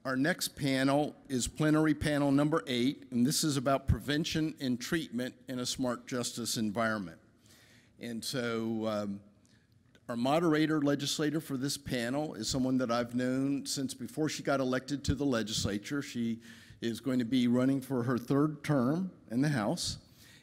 Our next panel is plenary panel number 8, and this is about prevention and treatment in a smart justice environment. And so our moderator legislator for this panel is someone that I've known since before she got elected to the legislature. She is going to be running for her 3rd term in the House,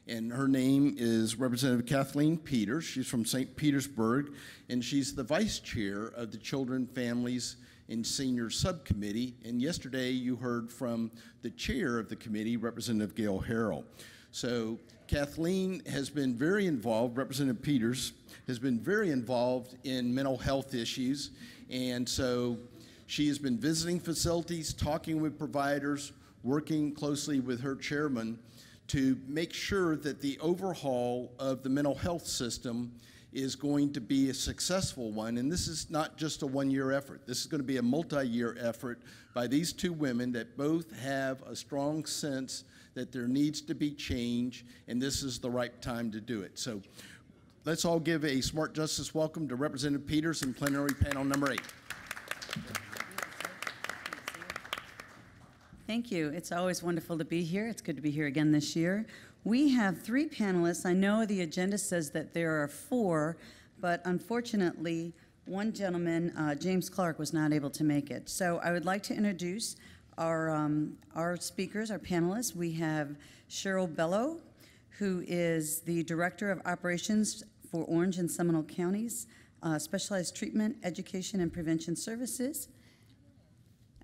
and her name is Representative Kathleen Peters. She's from St. Petersburg, and she's the vice chair of the Children, Families, and Seniors Subcommittee. And yesterday you heard from the chair of the committee, Representative Gail Harrell. So Kathleen has been very involved, Representative Peters has been very involved in mental health issues, and so she has been visiting facilities, talking with providers, working closely with her chairman to make sure that the overhaul of the mental health system is going to be a successful one. And this is not just a one-year effort. This is going to be a multi-year effort by these two women that both have a strong sense that there needs to be change, and this is the right time to do it. So let's all give a Smart Justice welcome to Representative Peters in plenary panel number 8. Thank you. It's always wonderful to be here. It's good to be here again this year. We have 3 panelists. I know the agenda says that there are 4, but unfortunately, one gentleman, James Clark, was not able to make it. So I would like to introduce our speakers, our panelists. We have Cheryl Bello, who is the Director of Operations for Orange and Seminole Counties, Specialized Treatment, Education, and Prevention Services.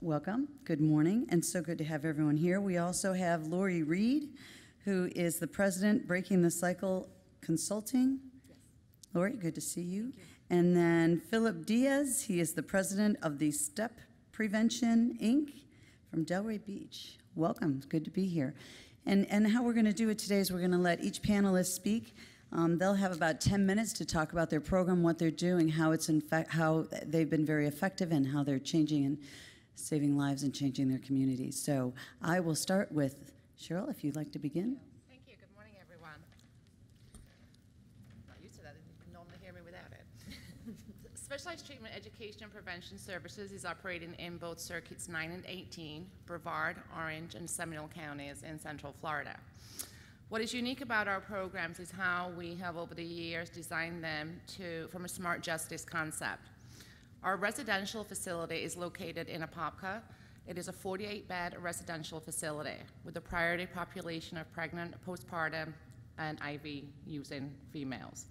Welcome. Good morning, and so good to have everyone here. We also have Lori Reed, who is the President, Breaking the Cycle Consulting. Yes. Lori, good to see you. And then Philip Diaz, he is the President of the STEP Prevention, Inc. from Delray Beach. Welcome. It's good to be here. And how we're going to do it today is we're going to let each panelist speak. They'll have about 10 minutes to talk about their program, what they're doing, how it's how they've been very effective, and how they're changing and saving lives and changing their communities. So I will start with Cheryl, if you'd like to begin. Thank you. Good morning, everyone. Not used to that. You can normally hear me without it. Specialized Treatment, Education, and Prevention Services is operating in both circuits 9 and 18, Brevard, Orange, and Seminole counties in Central Florida. What is unique about our programs is how we have over the years designed them from a smart justice concept. Our residential facility is located in Apopka. It is a 48-bed residential facility with a priority population of pregnant, postpartum, and IV using females.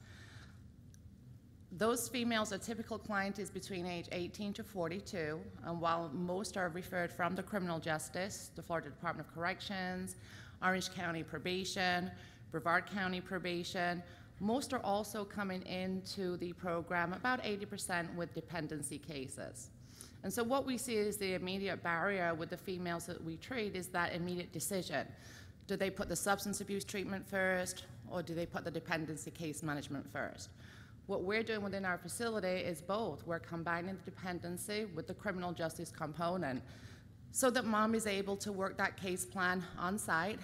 Those females, a typical client is between age 18 to 42, and while most are referred from the criminal justice, the Florida Department of Corrections, Orange County Probation, Brevard County Probation, most are also coming into the program, about 80% with dependency cases. And so what we see is the immediate barrier with the females that we treat is that immediate decision. Do they put the substance abuse treatment first, or do they put the dependency case management first? What we're doing within our facility is both. We're combining the dependency with the criminal justice component so that mom is able to work that case plan on site,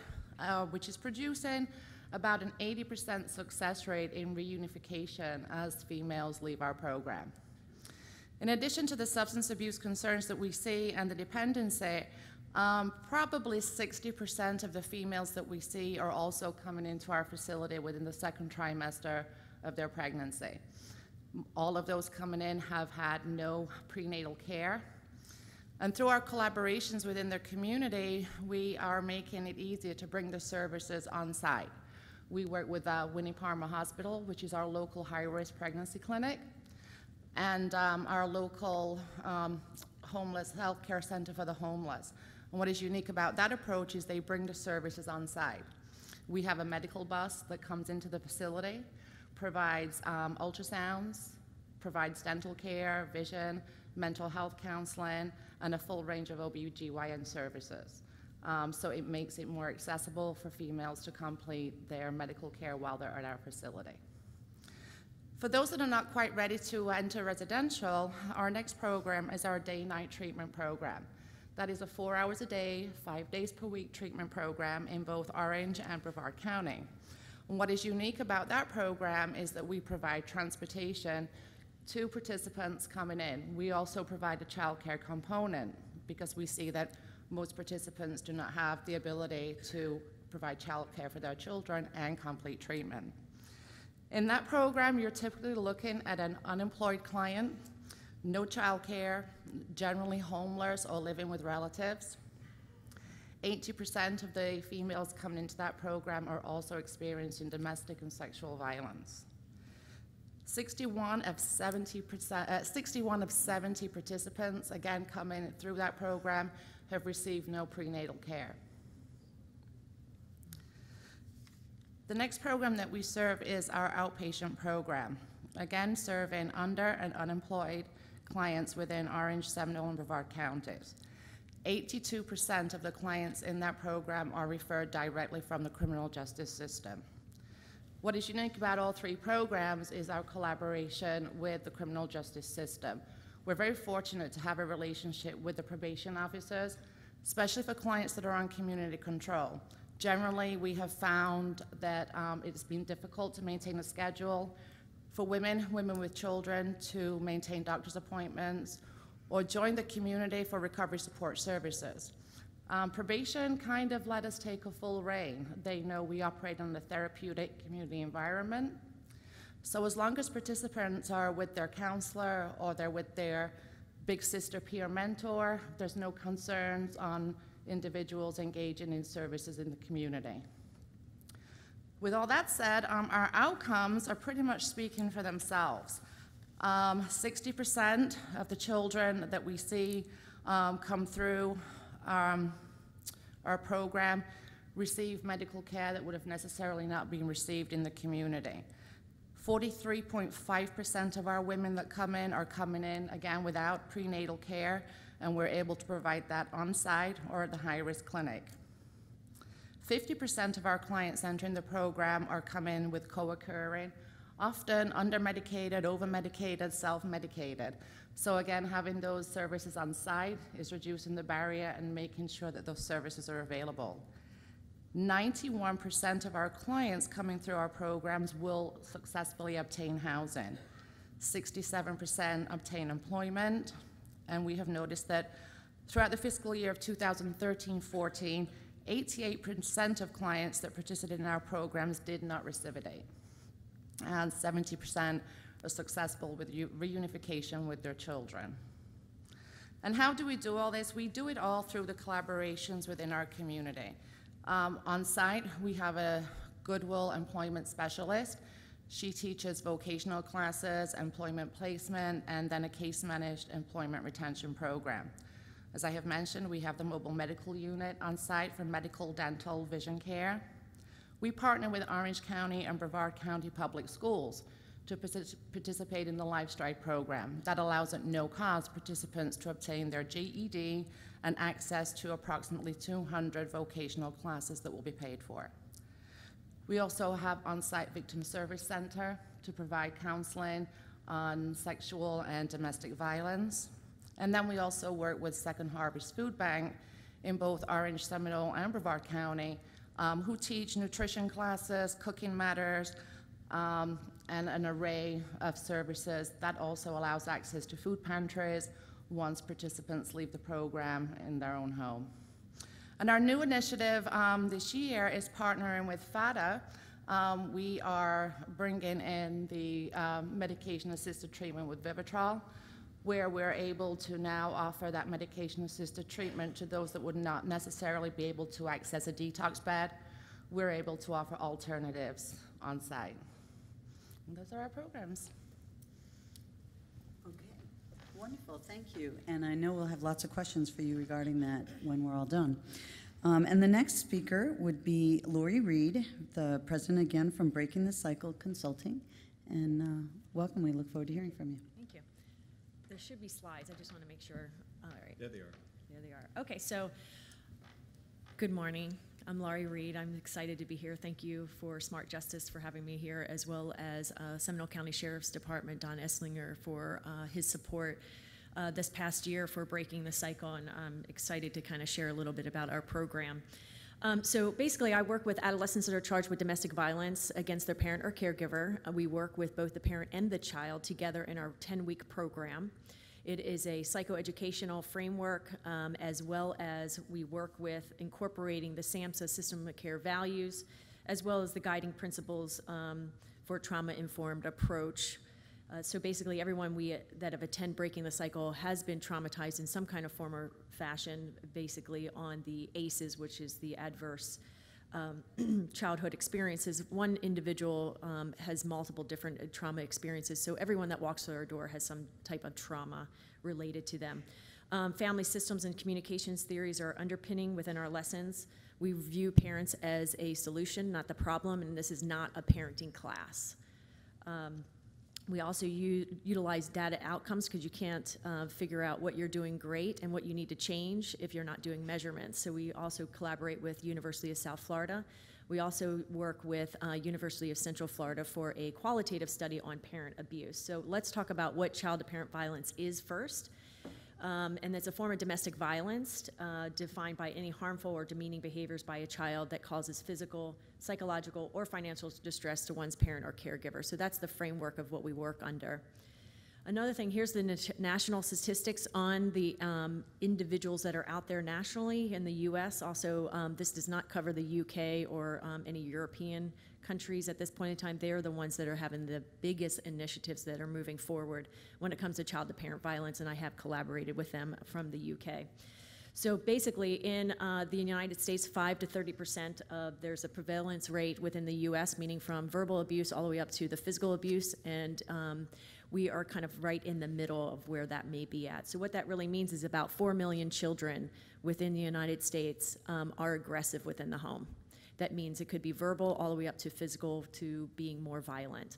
which is producing about an 80% success rate in reunification as females leave our program. In addition to the substance abuse concerns that we see and the dependency, probably 60% of the females that we see are also coming into our facility within the 2nd trimester of their pregnancy. All of those coming in have had no prenatal care. And through our collaborations within their community, we are making it easier to bring the services on site. We work with Winnie Parma Hospital, which is our local high-risk pregnancy clinic, and our local homeless health care center for the homeless. And what is unique about that approach is they bring the services on site. We have a medical bus that comes into the facility, provides ultrasounds, provides dental care, vision, mental health counseling, and a full range of OB/GYN services. So it makes it more accessible for females to complete their medical care while they're at our facility. For those that are not quite ready to enter residential, our next program is our day-night treatment program. That is a 4 hours a day, 5 days per week treatment program in both Orange and Brevard County. And what is unique about that program is that we provide transportation to participants coming in. We also provide a child care component because we see that most participants do not have the ability to provide childcare for their children and complete treatment. In that program, you're typically looking at an unemployed client, no childcare, generally homeless or living with relatives. 80% of the females coming into that program are also experiencing domestic and sexual violence. 61 of 70 participants, again, coming through that program have received no prenatal care. The next program that we serve is our outpatient program, again, serving under and unemployed clients within Orange, Seminole, and Brevard counties. 82% of the clients in that program are referred directly from the criminal justice system. What is unique about all three programs is our collaboration with the criminal justice system. We're very fortunate to have a relationship with the probation officers, especially for clients that are on community control. Generally, we have found that it's been difficult to maintain a schedule for women with children to maintain doctor's appointments or join the community for recovery support services. Probation kind of let us take a full reign. They know we operate in a therapeutic community environment. So as long as participants are with their counselor or they're with their big sister peer mentor, there's no concerns on individuals engaging in services in the community. With all that said, our outcomes are pretty much speaking for themselves. 60% of the children that we see come through our program receive medical care that would have necessarily not been received in the community. 43.5% of our women that come in are coming in, again, without prenatal care, and we're able to provide that on-site or at the high-risk clinic. 50% of our clients entering the program are coming with co-occurring, often under-medicated, over-medicated, self-medicated. So again, having those services on site is reducing the barrier and making sure that those services are available. 91% of our clients coming through our programs will successfully obtain housing. 67% obtain employment, and we have noticed that throughout the fiscal year of 2013-14, 88% of clients that participated in our programs did not recidivate, and 70% are successful with reunification with their children. And how do we do all this? We do it all through the collaborations within our community. On site, we have a Goodwill employment specialist. She teaches vocational classes, employment placement, and then a case-managed employment retention program. As I have mentioned, we have the mobile medical unit on site for medical, dental, vision care. We partner with Orange County and Brevard County Public Schools to participate in the LifeStride program. That allows at no cost participants to obtain their GED and access to approximately 200 vocational classes that will be paid for. We also have on-site Victim Service Center to provide counseling on sexual and domestic violence. And then we also work with Second Harvest Food Bank in both Orange, Seminole, and Brevard County, who teach nutrition classes, cooking matters, and an array of services that also allows access to food pantries once participants leave the program in their own home. And our new initiative this year is partnering with FADA. We are bringing in the medication-assisted treatment with Vivitrol, where we're able to now offer that medication-assisted treatment to those that would not necessarily be able to access a detox bed. We're able to offer alternatives on site. And those are our programs. Okay, wonderful, thank you. And I know we'll have lots of questions for you regarding that when we're all done. And the next speaker would be Lori Reed, the president again from Breaking the Cycle Consulting. And welcome, we look forward to hearing from you. Thank you. There should be slides, I just want to make sure. All right. There they are. There they are. Okay, so good morning. I'm Laurie Reed. I'm excited to be here. Thank you for Smart Justice for having me here, as well as Seminole County Sheriff's Department, Don Esslinger, for his support this past year for Breaking the Cycle, and I'm excited to kind of share a little bit about our program. So basically, I work with adolescents that are charged with domestic violence against their parent or caregiver. We work with both the parent and the child together in our 10-week program. It is a psychoeducational framework, as well as we work with incorporating the SAMHSA system of care values, as well as the guiding principles for trauma-informed approach. So basically, everyone that have attended Breaking the Cycle has been traumatized in some kind of form or fashion, basically on the ACEs, which is the adverse childhood experiences. One individual has multiple different trauma experiences, so everyone that walks through our door has some type of trauma related to them. Family systems and communications theories are underpinning within our lessons. We view parents as a solution, not the problem, and this is not a parenting class. We also utilize data outcomes because you can't figure out what you're doing great and what you need to change if you're not doing measurements. So we also collaborate with University of South Florida. We also work with University of Central Florida for a qualitative study on parent abuse. So let's talk about what child-to-parent violence is first. And it's a form of domestic violence defined by any harmful or demeaning behaviors by a child that causes physical, psychological, or financial distress to one's parent or caregiver. So that's the framework of what we work under. Another thing, here's the national statistics on the individuals that are out there nationally in the U.S. Also, this does not cover the UK or any European countries at this point in time. They're the ones that are having the biggest initiatives that are moving forward when it comes to child-to-parent violence, and I have collaborated with them from the UK. So basically, in the United States, 5 to 30% there's a prevalence rate within the U.S., meaning from verbal abuse all the way up to the physical abuse, and we are kind of right in the middle of where that may be at. So what that really means is about 4 million children within the United States are aggressive within the home. That means it could be verbal all the way up to physical to being more violent.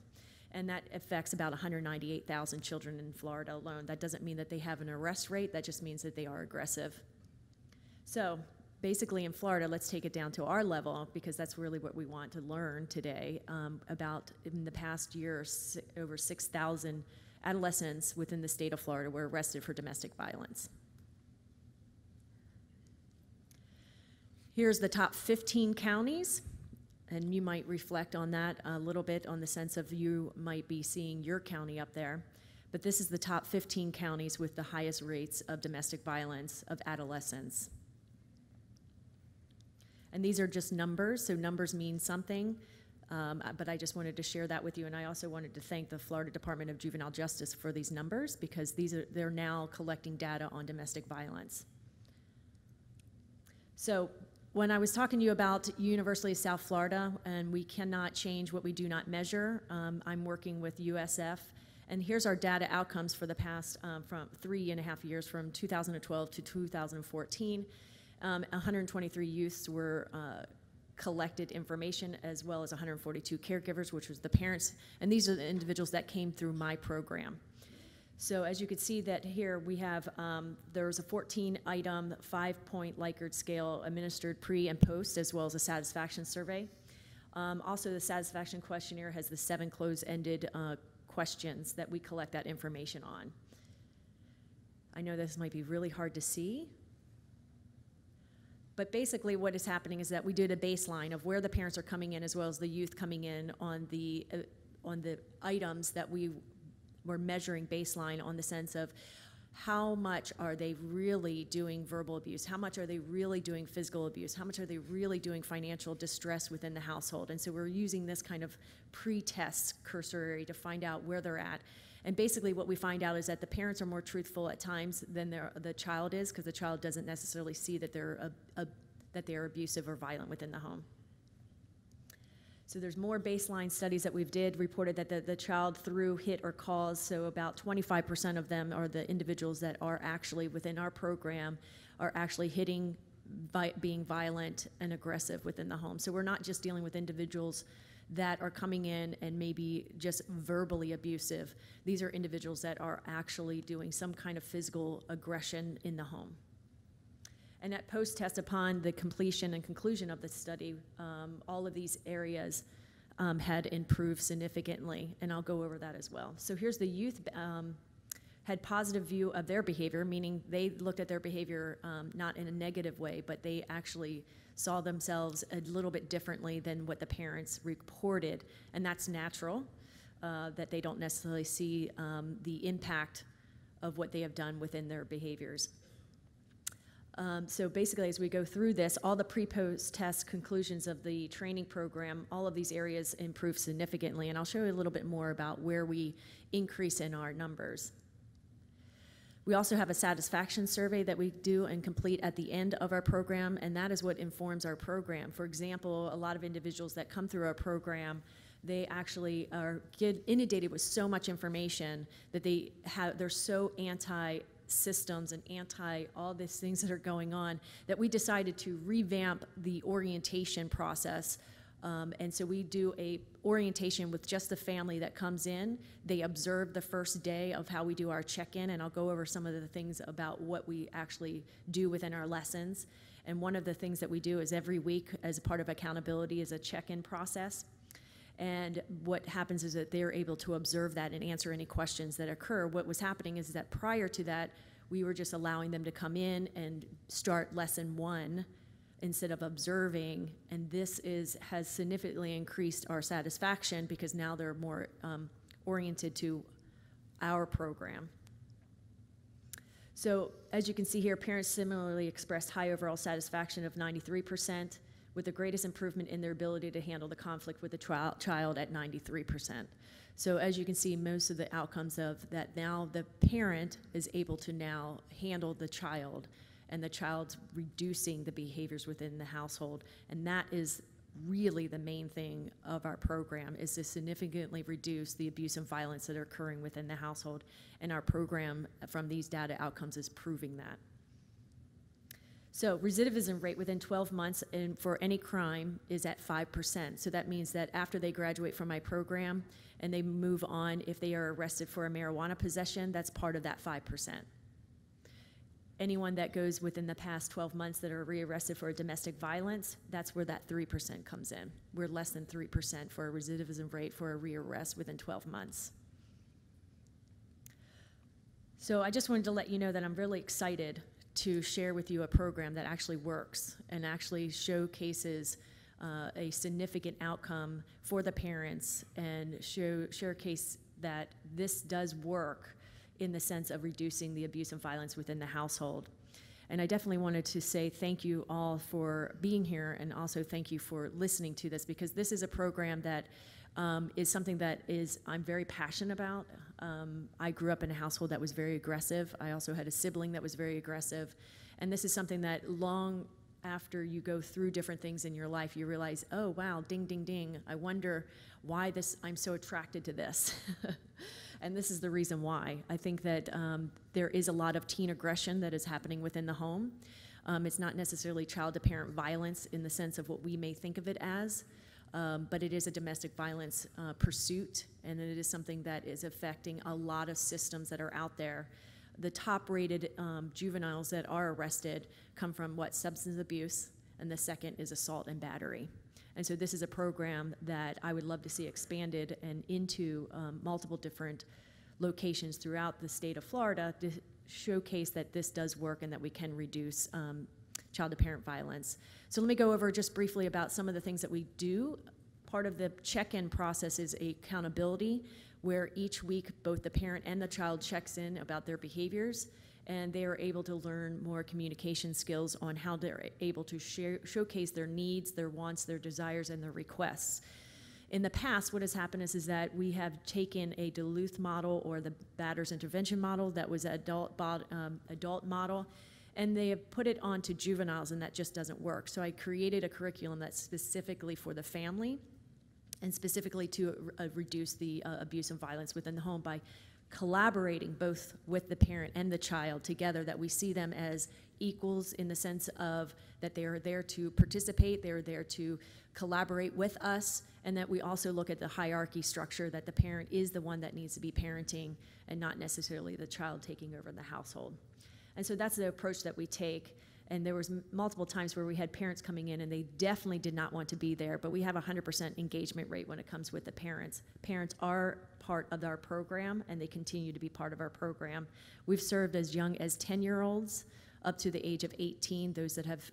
And that affects about 198,000 children in Florida alone. That doesn't mean that they have an arrest rate, that just means that they are aggressive. So basically in Florida, let's take it down to our level because that's really what we want to learn today. About in the past year, over 6,000 adolescents within the state of Florida were arrested for domestic violence. Here's the top 15 counties, and you might reflect on that a little bit on the sense of you might be seeing your county up there. But this is the top 15 counties with the highest rates of domestic violence of adolescents. And these are just numbers, so numbers mean something, but I just wanted to share that with you, and I also wanted to thank the Florida Department of Juvenile Justice for these numbers because they're now collecting data on domestic violence. So when I was talking to you about University of South Florida, and we cannot change what we do not measure, I'm working with USF, and here's our data outcomes for the past from 3.5 years, from 2012 to 2014. 123 youths were collected information, as well as 142 caregivers, which was the parents, and these are the individuals that came through my program. So as you can see that here we have, there's a 14-item, 5-point Likert scale administered pre and post, as well as a satisfaction survey. Also, the satisfaction questionnaire has the 7 close-ended questions that we collect that information on. I know this might be really hard to see, but basically what is happening is that we did a baseline of where the parents are coming in as well as the youth coming in on the items that we were measuring baseline on the sense of how much are they really doing verbal abuse, how much are they really doing physical abuse, how much are they really doing financial distress within the household. And so we're using this kind of pre-test cursory to find out where they're at. And basically what we find out is that the parents are more truthful at times than the child is, because the child doesn't necessarily see that they're abusive or violent within the home. So there's more baseline studies that we've reported that the child through hit or cause, so about 25% of them are the individuals that are actually within our program are actually hitting, being violent and aggressive within the home. So we're not just dealing with individuals that are coming in and maybe just verbally abusive. These are individuals that are actually doing some kind of physical aggression in the home. And at post-test, upon the completion and conclusion of the study, all of these areas had improved significantly, and I'll go over that as well. So here's the youth had positive view of their behavior, meaning they looked at their behavior not in a negative way, but they actually saw themselves a little bit differently than what the parents reported, and that's natural, that they don't necessarily see the impact of what they have done within their behaviors. So basically, as we go through this, all the pre-post test conclusions of the training program, all of these areas improve significantly, and I'll show you a little bit more about where we increase in our numbers. We also have a satisfaction survey that we do and complete at the end of our program, and that is what informs our program. For example, a lot of individuals that come through our program, they actually are inundated with so much information that they're so anti-systems and anti all these things that are going on that we decided to revamp the orientation process. And so we do a orientation with just the family that comes in. They observe the first day of how we do our check-in, and I'll go over some of the things about what we actually do within our lessons. And one of the things that we do is every week, as a part of accountability, is a check-in process. And what happens is that they're able to observe that and answer any questions that occur. What was happening is that prior to that, we were just allowing them to come in and start lesson 1 instead of observing, and this has significantly increased our satisfaction because now they're more oriented to our program. So as you can see here, parents similarly expressed high overall satisfaction of 93%, with the greatest improvement in their ability to handle the conflict with the child at 93%. So as you can see, most of the outcomes of that, now the parent is able to now handle the child, and the child's reducing the behaviors within the household. And that is really the main thing of our program, is to significantly reduce the abuse and violence that are occurring within the household. And our program from these data outcomes is proving that. So recidivism rate within 12 months and for any crime is at 5%. So that means that after they graduate from my program and they move on, if they are arrested for a marijuana possession, that's part of that 5%. Anyone that goes within the past 12 months that are rearrested for a domestic violence, that's where that 3% comes in. We're less than 3% for a recidivism rate for a rearrest within 12 months. So I just wanted to let you know that I'm really excited to share with you a program that actually works and actually showcases a significant outcome for the parents and showcase that this does work in the sense of reducing the abuse and violence within the household. And I definitely wanted to say thank you all for being here, and also thank you for listening to this, because this is a program that is something that I'm very passionate about. I grew up in a household that was very aggressive. I also had a sibling that was very aggressive. And this is something that long after you go through different things in your life, you realize, oh, wow, ding, ding, ding. I wonder why I'm so attracted to this. And this is the reason why. I think that there is a lot of teen aggression that is happening within the home. It's not necessarily child-to-parent violence in the sense of what we may think of it as, but it is a domestic violence pursuit, and it is something that is affecting a lot of systems that are out there. The top-rated juveniles that are arrested come from substance abuse, and the second is assault and battery. And so this is a program that I would love to see expanded and into multiple different locations throughout the state of Florida to showcase that this does work and that we can reduce child-to-parent violence. So let me go over just briefly about some of the things that we do. Part of the check-in process is accountability, where each week both the parent and the child checks in about their behaviors, and they are able to learn more communication skills on how they're able to showcase their needs, their wants, their desires, and their requests. In the past, what has happened is that we have taken a Duluth model or the Batters Intervention model that was an adult model, and they have put it onto juveniles, and that just doesn't work. So I created a curriculum that's specifically for the family and specifically to reduce the abuse and violence within the home by collaborating both with the parent and the child together, that we see them as equals in the sense of that they are there to participate, they're there to collaborate with us, and that we also look at the hierarchy structure, that the parent is the one that needs to be parenting and not necessarily the child taking over the household. And so that's the approach that we take. And there was multiple times where we had parents coming in and they definitely did not want to be there, but we have a 100% engagement rate when it comes with the parents. Parents are part of our program, and they continue to be part of our program. We've served as young as 10-year-olds up to the age of 18, those that have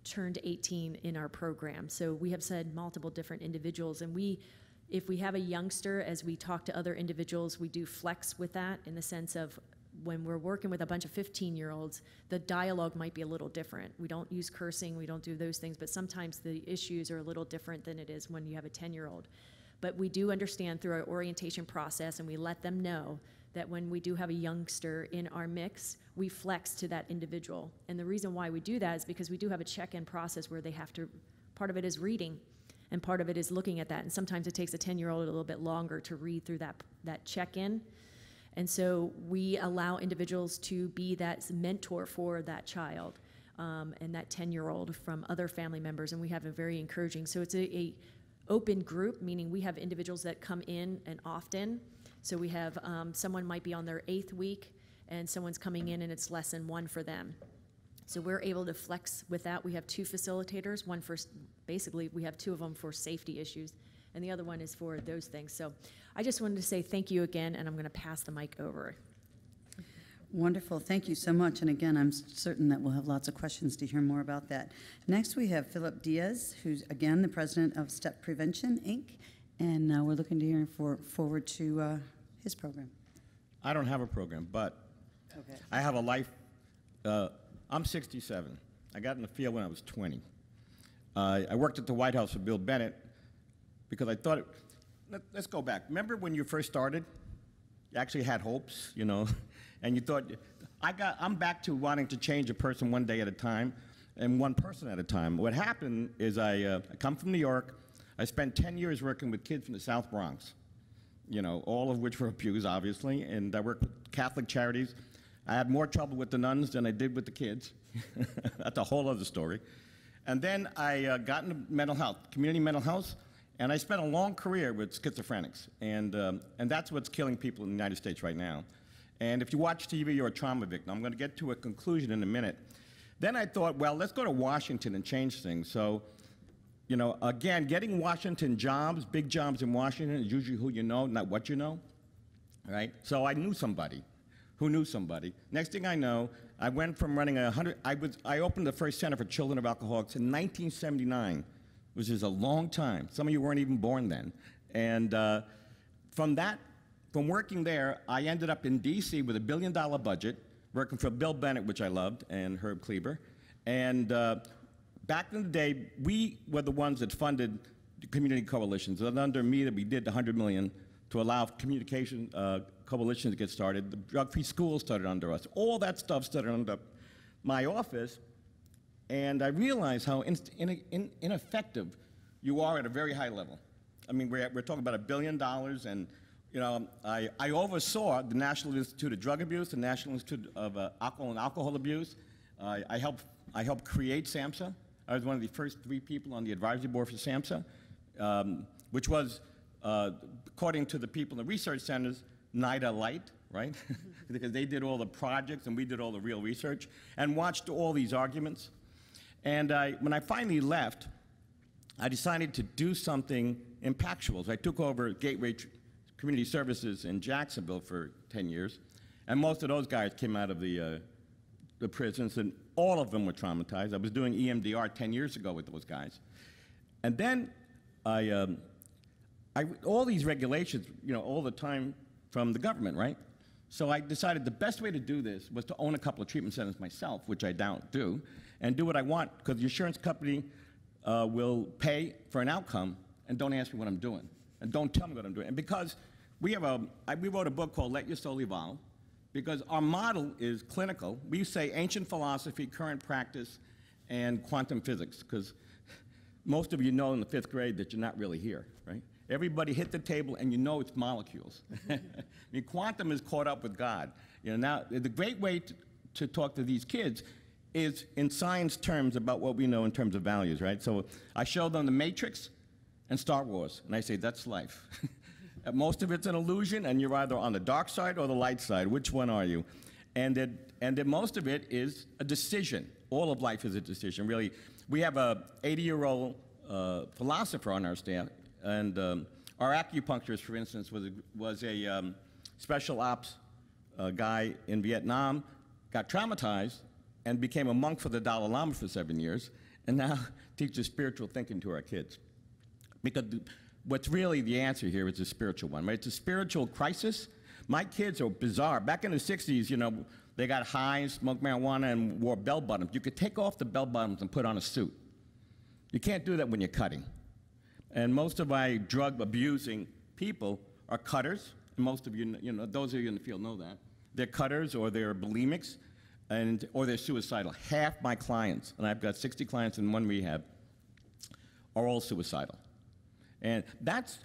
turned 18 in our program. So we have said multiple different individuals, and we If we have a youngster, as we talk to other individuals, we do flex with that in the sense of when we're working with a bunch of 15-year-olds, the dialogue might be a little different. We don't use cursing, we don't do those things, but sometimes the issues are a little different than it is when you have a 10-year-old. But we do understand through our orientation process, and we let them know that when we do have a youngster in our mix, we flex to that individual. And the reason why we do that is because we do have a check-in process where they have to, part of it is reading, and part of it is looking at that. And sometimes it takes a 10-year-old a little bit longer to read through that check-in. And so we allow individuals to be that mentor for that child and that 10-year-old from other family members, and we have a very encouraging. So it's a open group, meaning we have individuals that come in and often. So we have someone might be on their 8th week, and someone's coming in and it's lesson 1 for them. So we're able to flex with that. We have 2 facilitators, one for, basically we have 2 of them for safety issues, and the other one is for those things. So I just wanted to say thank you again, and I'm going to pass the mic over. Wonderful. Thank you so much. And again, I'm certain that we'll have lots of questions to hear more about that. Next, we have Philip Diaz, who's again the president of Step Prevention, Inc., and we're looking to hear forward to his program. I don't have a program, but Okay. I have a life. I'm 67. I got in the field when I was 20. I worked at the White House for Bill Bennett because I thought, let's go back. Remember when you first started? You actually had hopes, you know, and you thought, I'm back to wanting to change a person one day at a time and one person at a time. What happened is I come from New York. I spent 10 years working with kids from the South Bronx, you know, all of which were abused, obviously, and I worked with Catholic charities. I had more trouble with the nuns than I did with the kids. That's a whole other story. And then I got into mental health, community mental health, and I spent a long career with schizophrenics, and that's what's killing people in the United States right now. And if you watch TV, you're a trauma victim. I'm going to get to a conclusion in a minute. Then I thought, well, let's go to Washington and change things. So, you know, again, getting Washington jobs, big jobs in Washington, is usually who you know, not what you know, right? So I knew somebody who knew somebody. Next thing I know, I went from running I opened the first center for children of alcoholics in 1979, which is a long time. Some of you weren't even born then. And from working there, I ended up in DC with $1 billion budget, working for Bill Bennett, which I loved, and Herb Kleber. And back in the day, we were the ones that funded the community coalitions. And under me, that we did the $100 million to allow communication coalitions to get started. The drug-free schools started under us. All that stuff started under my office. And I realized how ineffective you are at a very high level. I mean, we're talking about $1 billion, and you know, I oversaw the National Institute of Drug Abuse, the National Institute of Alcohol Abuse. I helped create SAMHSA. I was one of the first 3 people on the advisory board for SAMHSA, which was, according to the people in the research centers, NIDA Light, right? Because they did all the projects and we did all the real research, and watched all these arguments. And when I finally left, I decided to do something impactful. So I took over Gateway Community Services in Jacksonville for 10 years, and most of those guys came out of the prisons, and all of them were traumatized. I was doing EMDR 10 years ago with those guys. And then all these regulations, you know, all the time from the government, right? So I decided the best way to do this was to own a couple of treatment centers myself, which I don't do, and do what I want, because the insurance company will pay for an outcome and don't ask me what I'm doing, and don't tell me what I'm doing. And because we wrote a book called Let Your Soul Evolve, because our model is clinical. We say ancient philosophy, current practice, and quantum physics, because most of you know in the 5th grade that you're not really here, right? Everybody hit the table and you know it's molecules. I mean, quantum is caught up with God. You know, now, the great way to talk to these kids is in science terms about what we know in terms of values, right? So I show them the Matrix and Star Wars, and I say, that's life. Most of it's an illusion, and you're either on the dark side or the light side. Which one are you? And that most of it is a decision. All of life is a decision, really. We have a 80-year-old philosopher on our staff, and our acupuncturist, for instance, was a special ops guy in Vietnam, got traumatized, and became a monk for the Dalai Lama for 7 years, and now teaches spiritual thinking to our kids. Because what's really the answer here is a spiritual one, right? It's a spiritual crisis. My kids are bizarre. Back in the 60s, you know, they got high, smoked marijuana, and wore bell bottoms. You could take off the bell bottoms and put on a suit. You can't do that when you're cutting. And most of my drug-abusing people are cutters. And most of you, you know, those of you in the field know that. They're cutters or they're bulimics or they're suicidal. Half my clients, and I've got 60 clients in one rehab, are all suicidal. And that,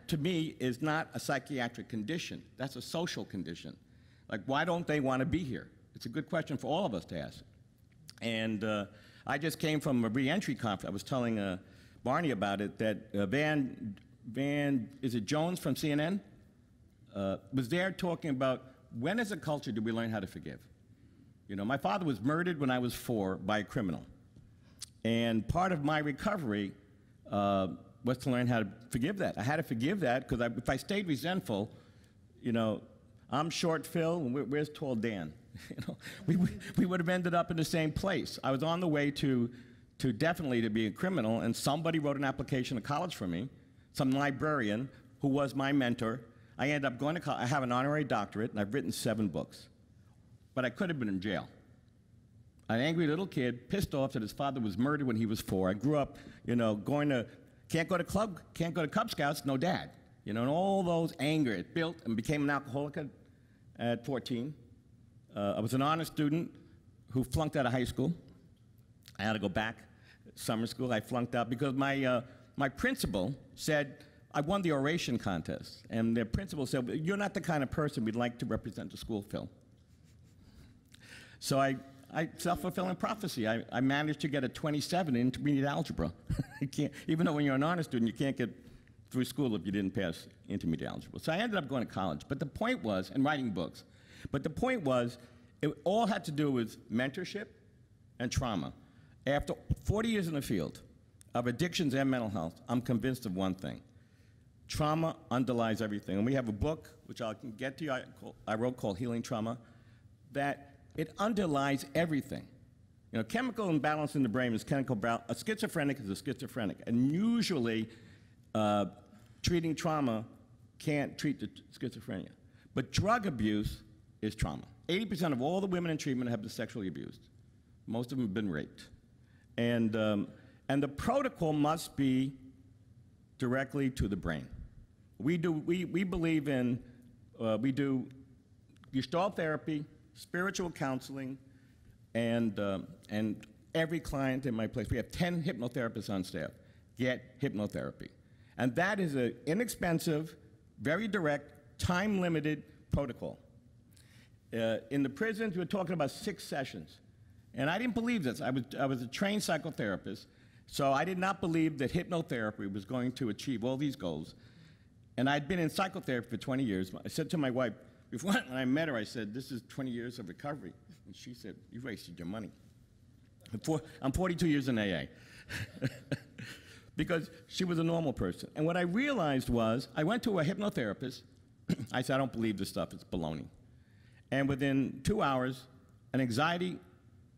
to me, is not a psychiatric condition. That's a social condition. Like, why don't they want to be here? It's a good question for all of us to ask. And I just came from a reentry conference. I was telling Barney about it, that is it Jones from CNN? Was there talking about when as a culture do we learn how to forgive? You know, my father was murdered when I was 4 by a criminal. And part of my recovery was to learn how to forgive that. I had to forgive that because if I stayed resentful, you know, I'm short Phil, and where's tall Dan? You know, we would have ended up in the same place. I was on the way to definitely to be a criminal, and somebody wrote an application to college for me, some librarian who was my mentor. I ended up going to college. I have an honorary doctorate, and I've written 7 books. But I could have been in jail. An angry little kid, pissed off that his father was murdered when he was 4. I grew up, you know, can't go to Cub Scouts, no dad. You know, and all those anger, it built and became an alcoholic at 14. I was an honor student who flunked out of high school. I had to go back summer school. I flunked out because my principal said, I won the oration contest, and the principal said, you're not the kind of person we'd like to represent the school, Phil. So I self-fulfilling prophecy. I managed to get a 27 in intermediate algebra. You can't, even though when you're an honor student, you can't get through school if you didn't pass intermediate algebra. So I ended up going to college. But the point was, and writing books, but the point was, it all had to do with mentorship and trauma. After 40 years in the field of addictions and mental health, I'm convinced of one thing. Trauma underlies everything. And we have a book, which I can get to you, I wrote called Healing Trauma, that it underlies everything. You know, chemical imbalance in the brain is chemical balance. A schizophrenic is a schizophrenic. And usually, treating trauma can't treat the schizophrenia. But drug abuse is trauma. 80% of all the women in treatment have been sexually abused. Most of them have been raped. And the protocol must be directly to the brain. We believe in, we do Gestalt therapy, spiritual counseling, and every client in my place, we have 10 hypnotherapists on staff, get hypnotherapy. And that is an inexpensive, very direct, time-limited protocol. In the prisons, we're talking about 6 sessions. And I didn't believe this. I was a trained psychotherapist, so I did not believe that hypnotherapy was going to achieve all these goals. And I'd been in psychotherapy for 20 years. I said to my wife, when I met her, I said, this is 20 years of recovery. And she said, you wasted your money. I'm 42 years in AA. Because she was a normal person. And what I realized was, I went to a hypnotherapist. I said, I don't believe this stuff, it's baloney. And within 2 hours, an anxiety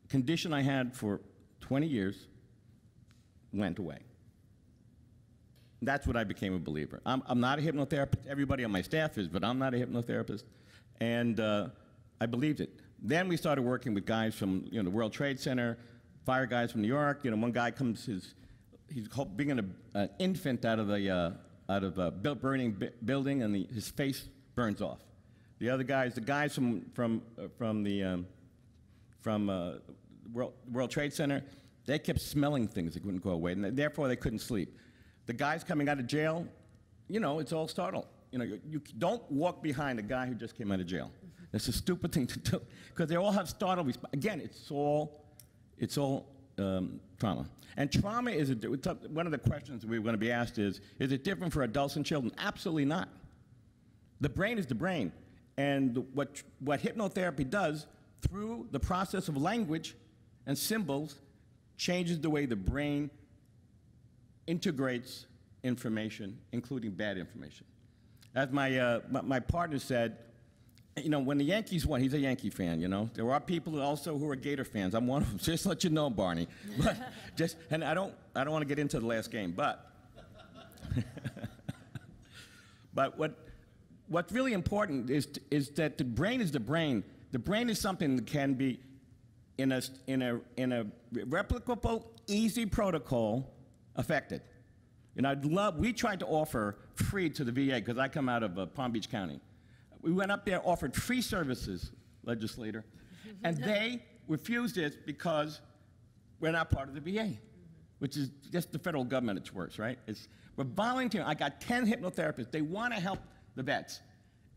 condition I had for 20 years went away. That's what I became a believer. I'm not a hypnotherapist. Everybody on my staff is, but I'm not a hypnotherapist. And I believed it. Then we started working with guys from the World Trade Center, fire guys from New York. One guy comes, he's bringing an infant out of a burning building, and his face burns off. The other guys, the guys from the World Trade Center, they kept smelling things that wouldn't go away, and therefore they couldn't sleep. The guys coming out of jail, it's all startled. You don't walk behind a guy who just came out of jail. That's a stupid thing to do, because they all have startled response. Again, it's all trauma. And trauma is one of the questions we're going to be asked is it different for adults and children? Absolutely not. The brain is the brain. And what hypnotherapy does, through the process of language and symbols, changes the way the brain integrates information, including bad information. As my partner said, when the Yankees won, he's a Yankee fan, There are people also who are Gator fans. I'm one of them. Just to let you know, Barney. But and I don't want to get into the last game, but But what's really important is that the brain is the brain. The brain is something that can be in a replicable, easy protocol affected. And we tried to offer free to the VA, because I come out of Palm Beach County. We went up there, offered free services, legislator, and they refused it because we're not part of the VA, which is just the federal government at its worst, right? We're volunteering. I got 10 hypnotherapists. They want to help the vets,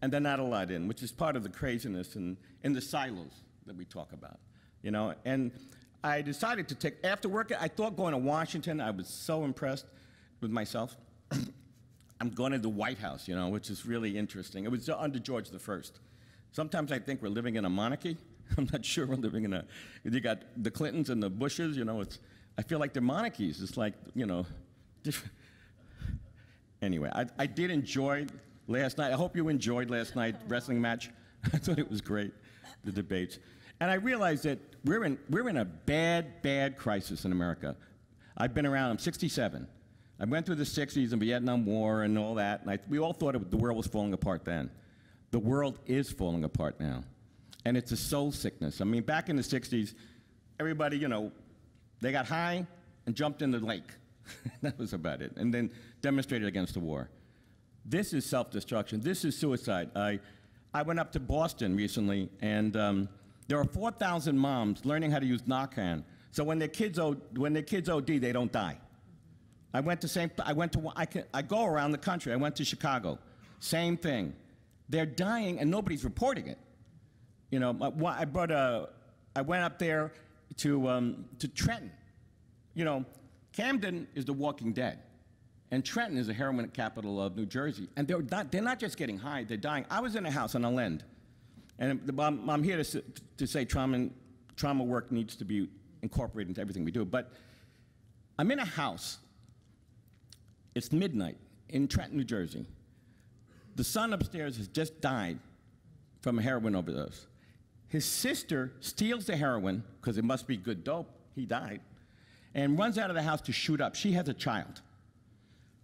and they're not allowed in, which is part of the craziness and in the silos that we talk about, And I decided to take, after work, I thought going to Washington. I was so impressed with myself. I'm going to the White House, which is really interesting. It was under George I. Sometimes I think we're living in a monarchy. I'm not sure we're living in you got the Clintons and the Bushes, I feel like they're monarchies. It's like, different. Anyway, I did enjoy last night. I hope you enjoyed last night's wrestling match. I thought it was great, the debates. And I realized that we're in a bad crisis in America. I've been around, I'm 67. I went through the 60s and Vietnam War and all that, and we all thought the world was falling apart then. The world is falling apart now, and it's a soul sickness. I mean, back in the 60s, everybody, they got high and jumped in the lake. That was about it, and then demonstrated against the war. This is self-destruction. This is suicide. I went up to Boston recently, and there are 4,000 moms learning how to use Narcan, so when their kids OD, they don't die. I go around the country. I went to Chicago. Same thing. They're dying, and nobody's reporting it. I went up there to Trenton. Camden is the Walking Dead, and Trenton is the heroin capital of New Jersey. And they're not just getting high; they're dying. I was in a house on a land, and I'm here to say trauma work needs to be incorporated into everything we do. But I'm in a house. It's midnight in Trenton, New Jersey. The son upstairs has just died from a heroin overdose. His sister steals the heroin, because it must be good dope, he died, and runs out of the house to shoot up. She has a child.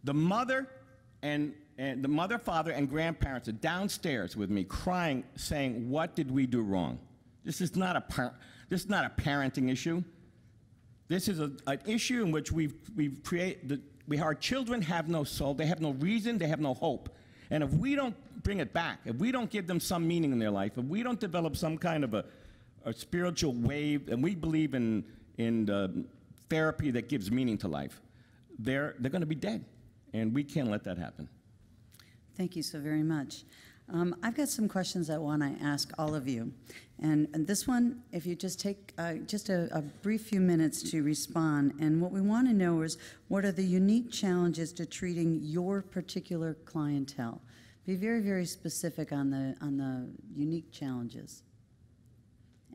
The mother, father, and grandparents are downstairs with me crying, saying, "What did we do wrong?" This is not a parenting issue. This is an issue in which our children have no soul, they have no reason, they have no hope. And if we don't bring it back, if we don't give them some meaning in their life, if we don't develop some kind of a spiritual wave, and we believe in therapy that gives meaning to life, they're going to be dead. And we can't let that happen. Thank you so very much. I've got some questions I want to ask all of you. And this one, if you just take just a brief few minutes to respond. And what we want to know is, what are the unique challenges to treating your particular clientele? Be very, very specific on the unique challenges.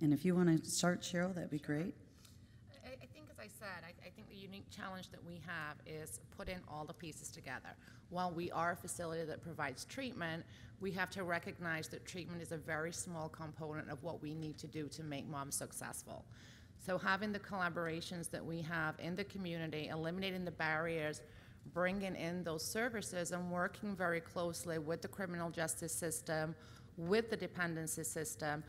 And if you want to start, Cheryl, that'd be great. I think, as I said, I think the unique challenge that we have is putting all the pieces together. While we are a facility that provides treatment, we have to recognize that treatment is a very small component of what we need to do to make moms successful. So having the collaborations that we have in the community, eliminating the barriers, bringing in those services, and working very closely with the criminal justice system, with the dependency system,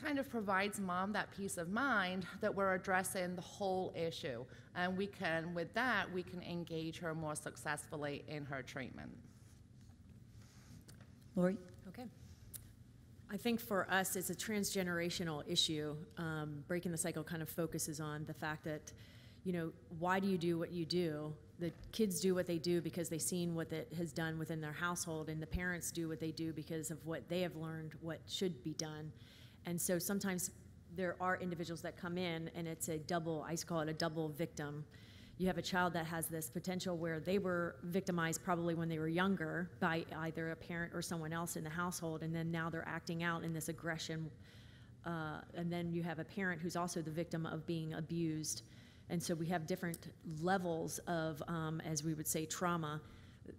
kind of provides mom that peace of mind that we're addressing the whole issue. And with that, we can engage her more successfully in her treatment. Lori? Okay. I think for us, it's a transgenerational issue. Breaking the Cycle kind of focuses on the fact that, why do you do what you do? The kids do what they do because they've seen what it has done within their household, and the parents do what they do because of what they have learned, what should be done. And so sometimes there are individuals that come in, and it's I call it a double victim. You have a child that has this potential where they were victimized probably when they were younger by either a parent or someone else in the household, and then now they're acting out in this aggression. And then you have a parent who's also the victim of being abused. And so we have different levels of, as we would say, trauma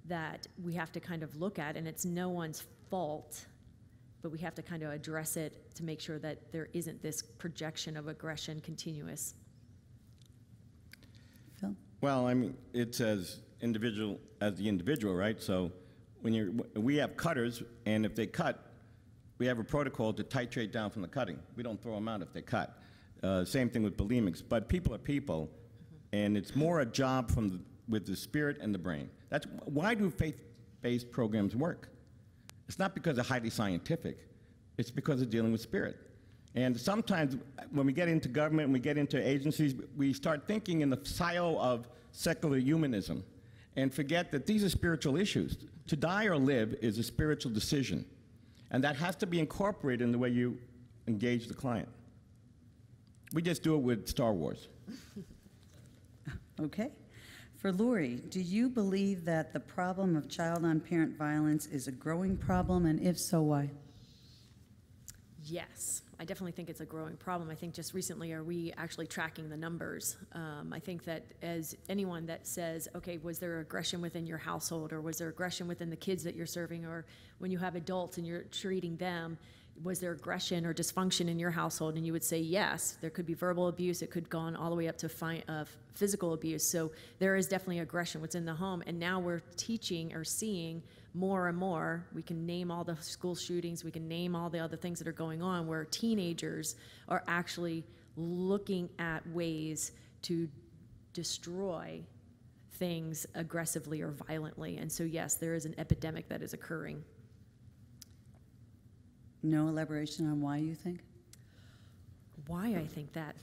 that we have to kind of look at, and it's no one's fault, but we have to kind of address it to make sure that there isn't this projection of aggression continuous. Phil? Well, I mean, it's as the individual, right? So we have cutters, and if they cut, we have a protocol to titrate down from the cutting. We don't throw them out if they cut. Same thing with bulimics. But people are people, and it's more a job with the spirit and the brain. That's why do faith-based programs work? It's not because they're highly scientific. It's because they're dealing with spirit. And sometimes when we get into government and we get into agencies, we start thinking in the silo of secular humanism and forget that these are spiritual issues. To die or live is a spiritual decision. And that has to be incorporated in the way you engage the client. We just do it with Star Wars. Okay. For Lori, do you believe that the problem of child-on-parent violence is a growing problem, and if so, why? Yes, I definitely think it's a growing problem. I think just recently, are we actually tracking the numbers? I think that as anyone that says, okay, was there aggression within your household, or was there aggression within the kids that you're serving, or when you have adults and you're treating them, was there aggression or dysfunction in your household? And you would say yes. There could be verbal abuse. It could go on all the way up to physical abuse. So there is definitely aggression within the home. And now we're teaching or seeing more and more. We can name all the school shootings. We can name all the other things that are going on where teenagers are actually looking at ways to destroy things aggressively or violently. And so yes, there is an epidemic that is occurring. No elaboration on why you think? Why I think that?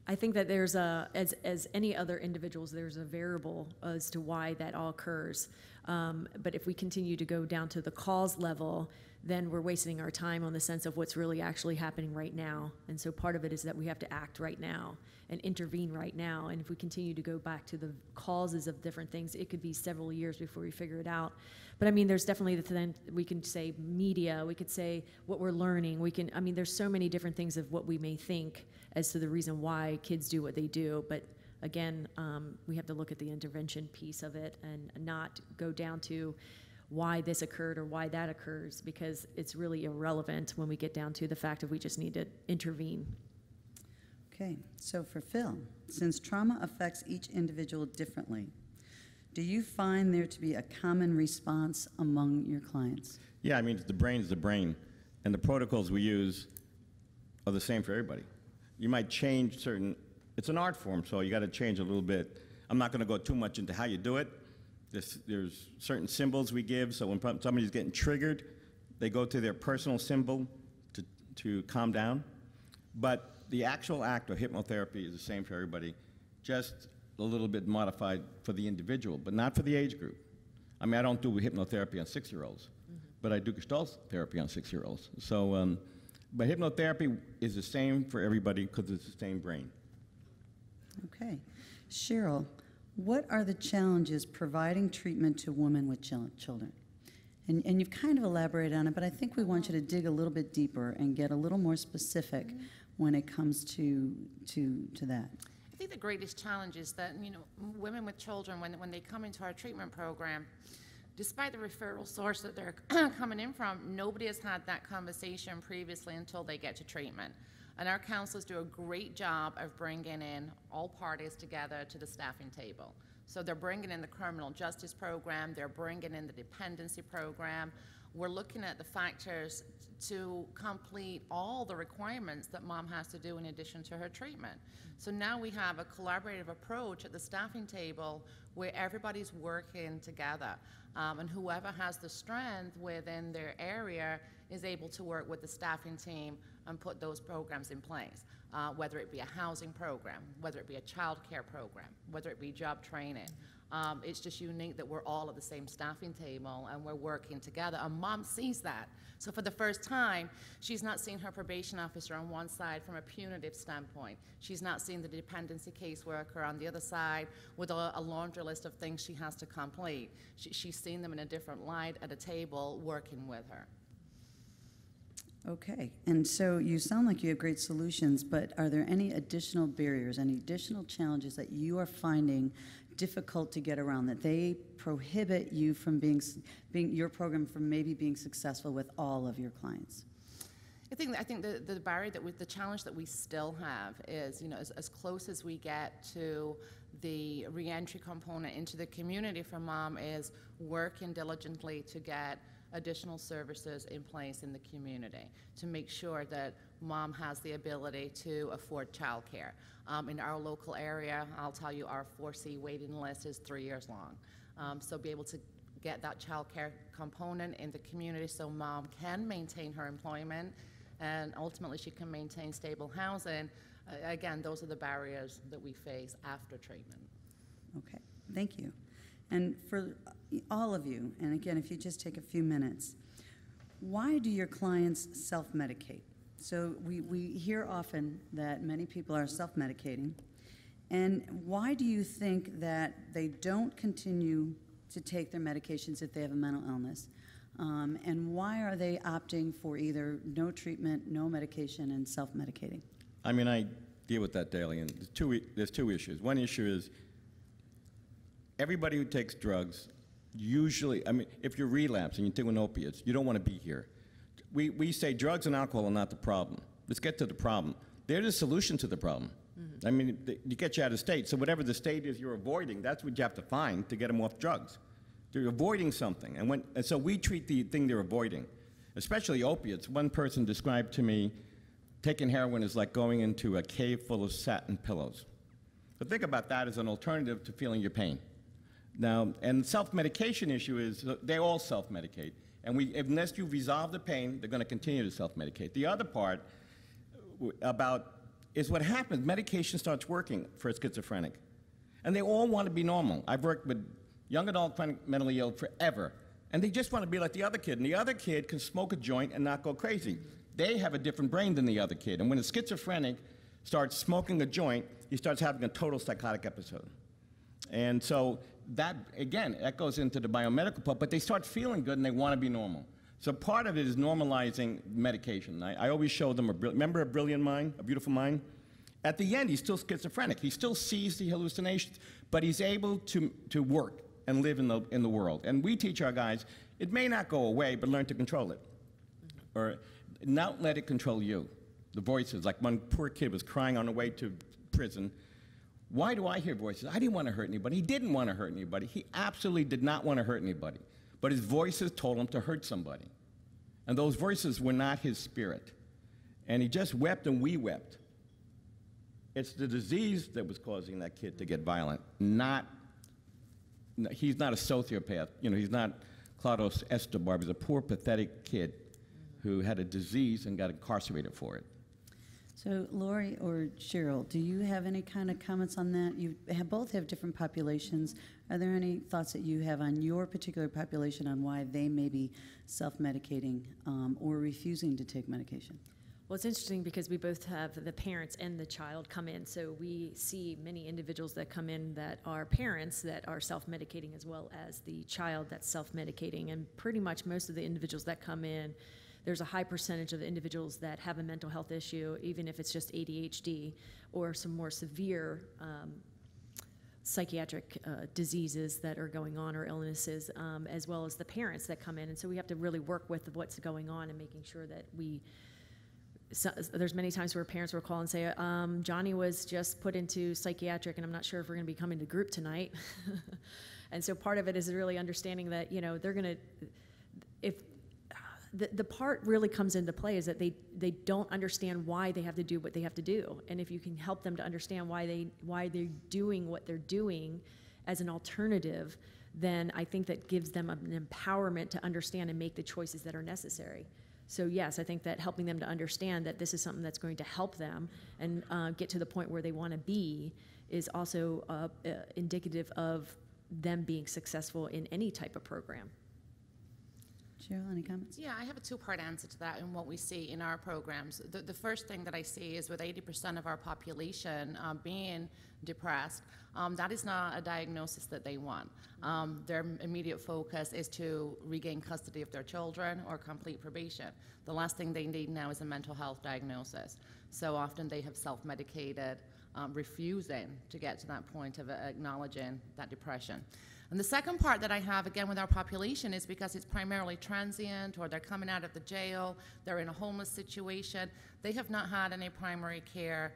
I think that there's as any other individuals, there's a variable as to why that all occurs. But if we continue to go down to the cause level, then we're wasting our time on the sense of what's really actually happening right now. And so part of it is that we have to act right now and intervene right now. And if we continue to go back to the causes of different things, it could be several years before we figure it out. But I mean, there's definitely we can say media, we could say what we're learning, there's so many different things of what we may think as to the reason why kids do what they do. But again, we have to look at the intervention piece of it and not go down to why this occurred or why that occurs, because it's really irrelevant when we get down to the fact that we just need to intervene. Okay, so for Phil, since trauma affects each individual differently, do you find there to be a common response among your clients? Yeah, I mean, the brain's the brain, and the protocols we use are the same for everybody. You might change it's an art form, so you got to change a little bit. I'm not going to go too much into how you do it. There's certain symbols we give, so when somebody's getting triggered, they go to their personal symbol to calm down. But the actual act of hypnotherapy is the same for everybody, just a little bit modified for the individual, but not for the age group. I mean, I don't do hypnotherapy on 6-year-olds, but I do Gestalt therapy on 6-year-olds. So, but hypnotherapy is the same for everybody because it's the same brain. Okay. Cheryl, what are the challenges providing treatment to women with children? And you've kind of elaborated on it, but I think we want you to dig a little bit deeper and get a little more specific when it comes to that. I think the greatest challenge is that, women with children, when they come into our treatment program, despite the referral source that they're coming in from, nobody has had that conversation previously until they get to treatment. And our counselors do a great job of bringing in all parties together to the staffing table. So they're bringing in the criminal justice program, they're bringing in the dependency program. We're looking at the factors to complete all the requirements that mom has to do in addition to her treatment. So now we have a collaborative approach at the staffing table where everybody's working together. And whoever has the strength within their area is able to work with the staffing team and put those programs in place, whether it be a housing program, whether it be a child care program, whether it be job training. It's just unique that we're all at the same staffing table and we're working together. And mom sees that. So for the first time, she's not seeing her probation officer on one side from a punitive standpoint. She's not seeing the dependency caseworker on the other side with a laundry list of things she has to complete. She's seeing them in a different light at a table working with her. Okay, and so you sound like you have great solutions, but are there any additional barriers, any additional challenges that you are finding difficult to get around, that they prohibit you from being your program from maybe being successful with all of your clients? I think the barrier the challenge that we still have is, as close as we get to the reentry component into the community for mom is working diligently to get additional services in place in the community to make sure that mom has the ability to afford childcare. In our local area, I'll tell you, our 4C waiting list is 3 years long. So be able to get that childcare component in the community so mom can maintain her employment and ultimately she can maintain stable housing. Again, those are the barriers that we face after treatment. Okay, thank you. And for all of you, and again, if you just take a few minutes, why do your clients self-medicate? So we hear often that many people are self-medicating, and why do you think that they don't continue to take their medications if they have a mental illness? And why are they opting for either no treatment, no medication, and self-medicating? I mean, I deal with that daily, and there's two issues. One issue is everybody who takes drugs, usually, I mean, if you're relapsing, you're doing opiates, you don't want to be here. We say drugs and alcohol are not the problem. Let's get to the problem. They're the solution to the problem. Mm-hmm. I mean, you get you out of state, so whatever the state is you're avoiding, that's what you have to find to get them off drugs. They're avoiding something, and so we treat the thing they're avoiding, especially opiates. One person described to me taking heroin is like going into a cave full of satin pillows. But think about that as an alternative to feeling your pain. Now, and self-medication issue is they all self-medicate. And unless you resolve the pain, they're going to continue to self-medicate. The other part is what happens. Medication starts working for a schizophrenic. And they all want to be normal. I've worked with young adult mentally ill forever. And they just want to be like the other kid. And the other kid can smoke a joint and not go crazy. They have a different brain than the other kid. And when a schizophrenic starts smoking a joint, he starts having a total psychotic episode. And so that, again, that goes into the biomedical part, but they start feeling good and they want to be normal. So part of it is normalizing medication. I always show them, remember A Brilliant Mind, A Beautiful Mind? At the end, he's still schizophrenic. He still sees the hallucinations, but he's able to work and live in the world. And we teach our guys, it may not go away, but learn to control it. Or not let it control you. The voices, like one poor kid was crying on the way to prison. Why do I hear voices? I didn't want to hurt anybody. He didn't want to hurt anybody. He absolutely did not want to hurt anybody. But his voices told him to hurt somebody. And those voices were not his spirit. And he just wept and we wept. It's the disease that was causing that kid to get violent, he's not a sociopath. You know, he's not Claudio Escobar. He's a poor, pathetic kid who had a disease and got incarcerated for it. So, Lori or Cheryl, do you have any kind of comments on that? You both have different populations. Are there any thoughts that you have on your particular population on why they may be self-medicating or refusing to take medication? Well, it's interesting because we both have the parents and the child come in, so we see many individuals that come in that are parents that are self-medicating as well as the child that's self-medicating, and pretty much most of the individuals that come in, there's a high percentage of the individuals that have a mental health issue, even if it's just ADHD or some more severe psychiatric diseases that are going on or illnesses, as well as the parents that come in. And so we have to really work with what's going on and making sure that there's many times where parents will call and say, Johnny was just put into psychiatric and I'm not sure if we're going to be coming to group tonight. And so part of it is really understanding that, you know, they're going to, if the part really comes into play is that they don't understand why they have to do what they have to do. And if you can help them to understand why they're doing what they're doing as an alternative, then I think that gives them an empowerment to understand and make the choices that are necessary. So yes, I think that helping them to understand that this is something that's going to help them and get to the point where they want to be is also indicative of them being successful in any type of program. Cheryl, any comments? Yeah, I have a two-part answer to that and what we see in our programs. The first thing that I see is with 80% of our population being depressed, that is not a diagnosis that they want. Their immediate focus is to regain custody of their children or complete probation. The last thing they need now is a mental health diagnosis. So often they have self-medicated, refusing to get to that point of acknowledging that depression. And the second part that I have, again, with our population is because it's primarily transient, or they're coming out of the jail, they're in a homeless situation, they have not had any primary care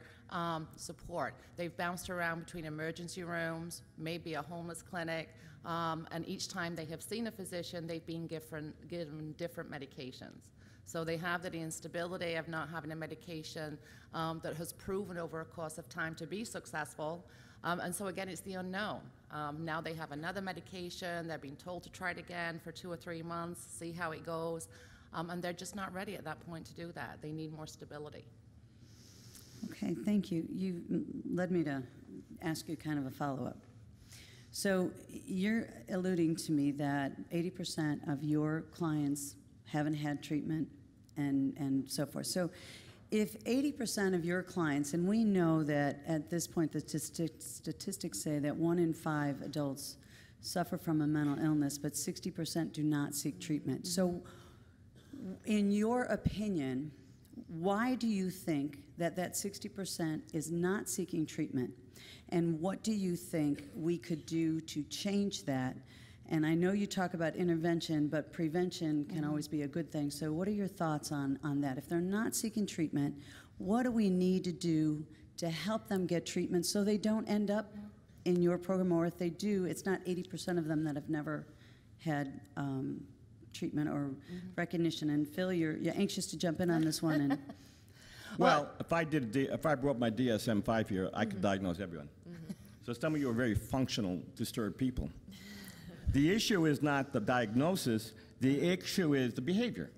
support. They've bounced around between emergency rooms, maybe a homeless clinic, and each time they have seen a physician, they've been given different medications. So they have that instability of not having a medication that has proven over a course of time to be successful. And so again, it's the unknown. Now they have another medication, they're being told to try it again for 2 or 3 months, see how it goes, and they're just not ready at that point to do that. They need more stability. Okay, thank you. You led me to ask you kind of a follow-up. So you're alluding to me that 80% of your clients haven't had treatment and so forth. So if 80% of your clients, and we know that at this point the statistics say that 1 in 5 adults suffer from a mental illness, but 60% do not seek treatment. So in your opinion, why do you think that 60% is not seeking treatment? And what do you think we could do to change that? And I know you talk about intervention, but prevention can always be a good thing. So what are your thoughts on that? If they're not seeking treatment, what do we need to do to help them get treatment so they don't end up in your program? Or if they do, it's not 80% of them that have never had treatment or recognition. And Phil, you're anxious to jump in on this one. And Well, if I brought my DSM-5 here, I could diagnose everyone. So some of you are very functional, disturbed people. The issue is not the diagnosis, the issue is the behavior.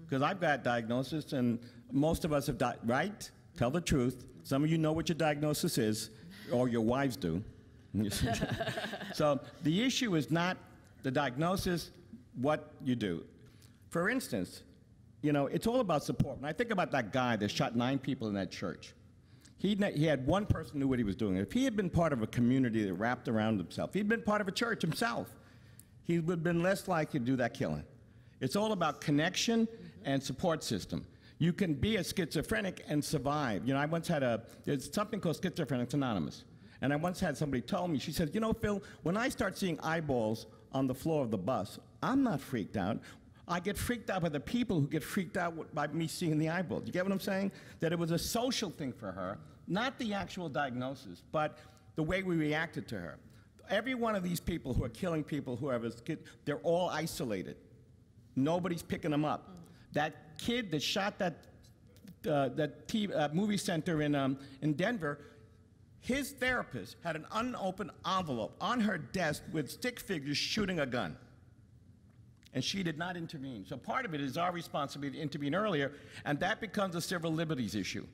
Because I've got diagnosis, and most of us have died, right? Tell the truth. Some of you know what your diagnosis is, or your wives do. So the issue is not the diagnosis, what you do. For instance, you know, it's all about support. When I think about that guy that shot 9 people in that church, he had one person who knew what he was doing. If he had been part of a community that wrapped around himself, if he'd been part of a church himself, he would have been less likely to do that killing. It's all about connection and support system. You can be a schizophrenic and survive. You know, I once had there's something called Schizophrenics Anonymous. And I once had somebody tell me, she said, you know, Phil, when I start seeing eyeballs on the floor of the bus, I'm not freaked out. I get freaked out by the people who get freaked out by me seeing the eyeballs. You get what I'm saying? That it was a social thing for her, not the actual diagnosis, but the way we reacted to her. Every one of these people who are killing people, they're all isolated. Nobody's picking them up. That kid that shot that movie center in Denver, his therapist had an unopened envelope on her desk with stick figures shooting a gun. And she did not intervene. So part of it is our responsibility to intervene earlier, and that becomes a civil liberties issue.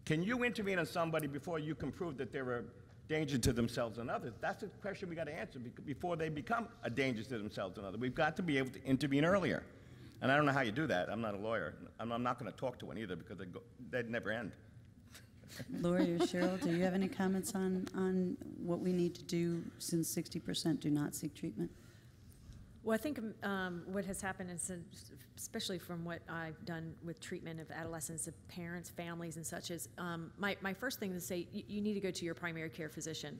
Can you intervene on somebody before you can prove that they're a danger to themselves and others? That's the question we got to answer before they become a danger to themselves and others. We've got to be able to intervene earlier. And I don't know how you do that. I'm not a lawyer. I'm not going to talk to one either because they'd never end. Lori or Cheryl, do you have any comments on what we need to do since 60% do not seek treatment? Well, I think what has happened is, especially from what I've done with treatment of adolescents, of parents, families, and such, is my first thing to say, you need to go to your primary care physician,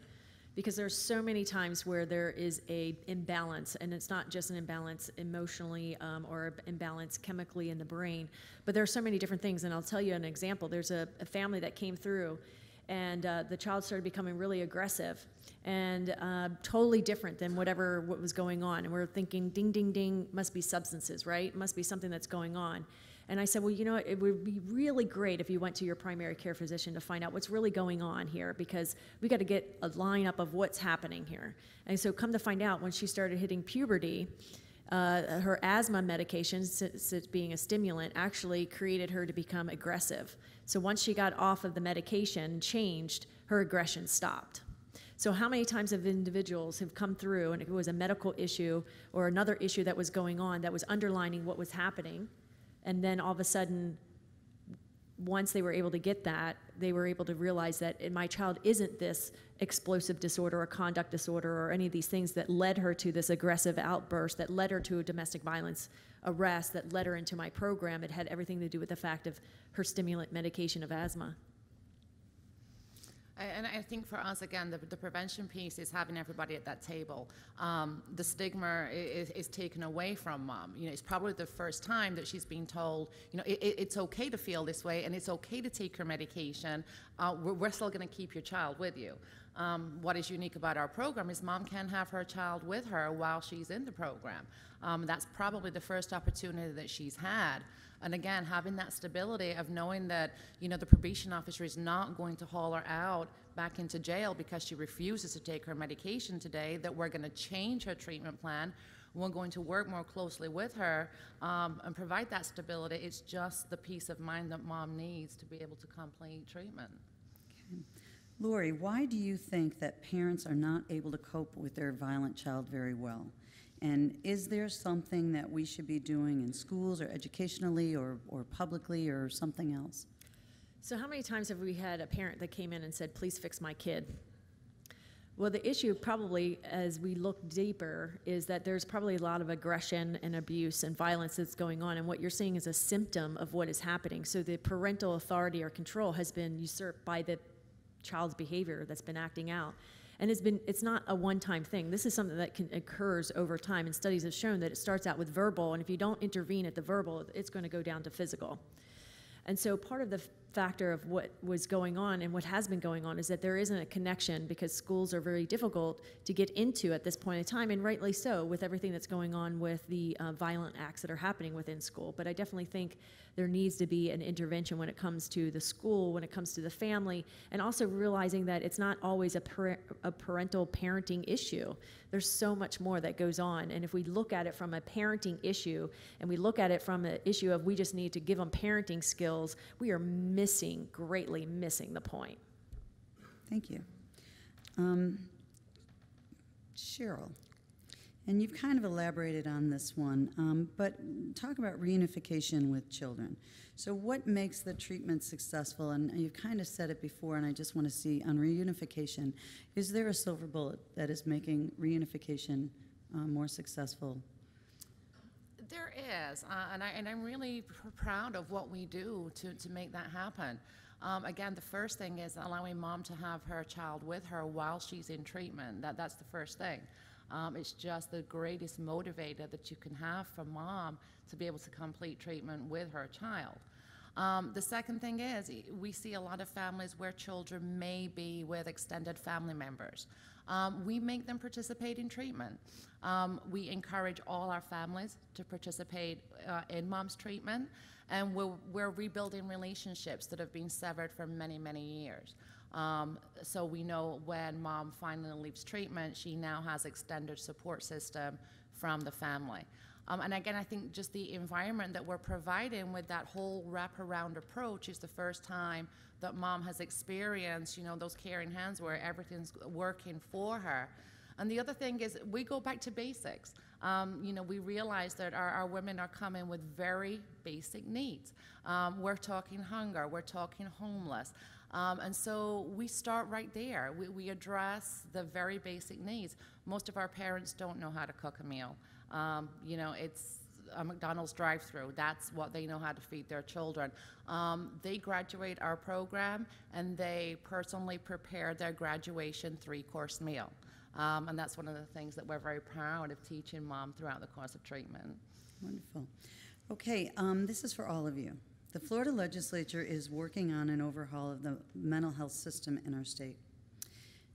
because there's so many times where there is a imbalance, and it's not just an imbalance emotionally or imbalance chemically in the brain, but there are so many different things. And I'll tell you an example. There's a family that came through, and the child started becoming really aggressive and totally different than what was going on. And we're thinking, ding, ding, ding, must be substances, right? Must be something that's going on. And I said, well, you know what, it would be really great if you went to your primary care physician to find out what's really going on here, because we got to get a lineup of what's happening here. And so come to find out, when she started hitting puberty, her asthma medication, since being a stimulant, actually created her to become aggressive. So once she got off of the medication, changed, her aggression stopped. So how many times have individuals have come through, and it was a medical issue or another issue that was going on that was underlining what was happening, and then all of a sudden, once they were able to get that, they were able to realize that my child isn't this explosive disorder or conduct disorder or any of these things that led her to this aggressive outburst, that led her to a domestic violence arrest, that led her into my program. It had everything to do with the fact of her stimulant medication of asthma. And I think for us, again, the prevention piece is having everybody at that table. The stigma is taken away from mom. You know, it's probably the first time that she's being told, you know, it's okay to feel this way and it's okay to take your medication. We're still going to keep your child with you. What is unique about our program is mom can have her child with her while she's in the program. That's probably the first opportunity that she's had. And again, having that stability of knowing that, you know, the probation officer is not going to haul her out back into jail because she refuses to take her medication today, that we're going to change her treatment plan. We're going to work more closely with her and provide that stability. It's just the peace of mind that mom needs to be able to complete treatment. Okay. Lori, why do you think that parents are not able to cope with their violent child very well? And is there something that we should be doing in schools or educationally or publicly or something else? So how many times have we had a parent that came in and said, please fix my kid? Well, the issue probably, as we look deeper, is that there's probably a lot of aggression and abuse and violence that's going on, and what you're seeing is a symptom of what is happening. So the parental authority or control has been usurped by the child's behavior that's been acting out. And it's not a one-time thing. This is something that occurs over time, and studies have shown that it starts out with verbal, and if you don't intervene at the verbal, it's going to go down to physical. And so part of the factor of what was going on and what has been going on is that there isn't a connection, because schools are very difficult to get into at this point in time, and rightly so, with everything that's going on with the violent acts that are happening within school. But I definitely think there needs to be an intervention when it comes to the school, when it comes to the family, and also realizing that it's not always a parental parenting issue. There's so much more that goes on, and if we look at it from a parenting issue, and we look at it from an issue of we just need to give them parenting skills, we are greatly missing the point. Thank you. Cheryl, and you've kind of elaborated on this one, but talk about reunification with children. So what makes the treatment successful? And you've kind of said it before, and I just want to see on reunification, is there a silver bullet that is making reunification more successful? There is, and I'm really proud of what we do to make that happen. Again, the first thing is allowing mom to have her child with her while she's in treatment. That's the first thing. It's just the greatest motivator that you can have for mom to be able to complete treatment with her child. The second thing is we see a lot of families where children may be with extended family members. We make them participate in treatment. We encourage all our families to participate in mom's treatment, and we're rebuilding relationships that have been severed for many, many years. So we know when mom finally leaves treatment, she now has extended support system from the family. And again, I think just the environment that we're providing with that whole wraparound approach is the first time that mom has experienced, you know, those caring hands where everything's working for her. And the other thing is we go back to basics. You know, we realize that our women are coming with very basic needs. We're talking hunger, we're talking homeless. And so we start right there. We address the very basic needs. Most of our parents don't know how to cook a meal. You know, it's a McDonald's drive-through. That's what they know how to feed their children. They graduate our program, and they personally prepare their graduation 3-course meal. And that's one of the things that we're very proud of teaching mom throughout the course of treatment. Wonderful. Okay, this is for all of you. The Florida legislature is working on an overhaul of the mental health system in our state.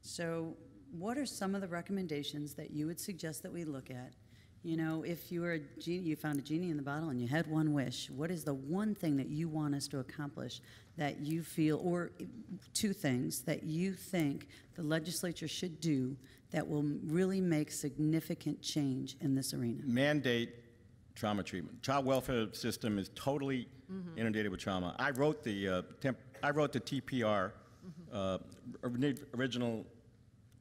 So what are some of the recommendations that you would suggest that we look at? You know, if you were a genie, you found a genie in the bottle and you had one wish, what is the one thing that you want us to accomplish that you feel, or 2 things that you think the legislature should do that will really make significant change in this arena? Mandate trauma treatment. Child welfare system is totally inundated with trauma. I wrote the TPR original